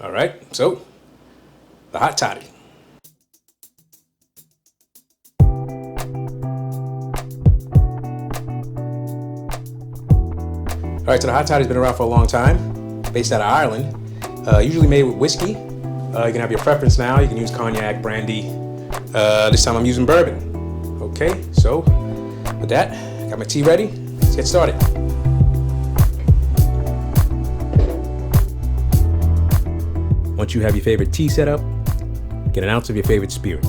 All right, so the hot toddy. All right, so the hot toddy's been around for a long time, based out of Ireland, usually made with whiskey. You can have your preference now. You can use cognac, brandy. This time I'm using bourbon. Okay, so with that, got my tea ready. Let's get started. Once you have your favorite tea set up, get an ounce of your favorite spirit,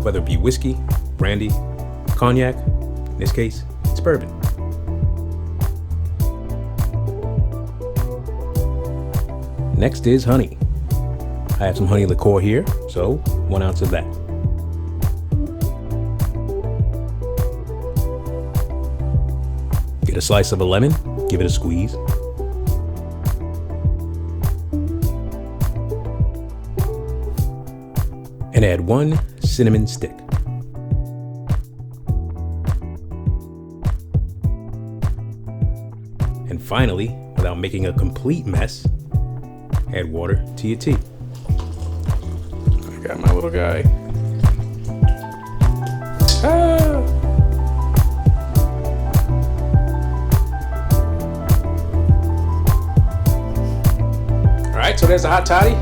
whether it be whiskey, brandy, cognac. In this case, it's bourbon. Next is honey. I have some honey liqueur here, so 1 ounce of that. Get a slice of a lemon, give it a squeeze. And add 1 cinnamon stick. And finally, without making a complete mess, add water to your tea. I got my little guy. All right, so there's the hot toddy.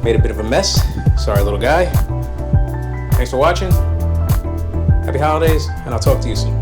Made a bit of a mess. Sorry, little guy. Thanks for watching. Happy holidays, and I'll talk to you soon.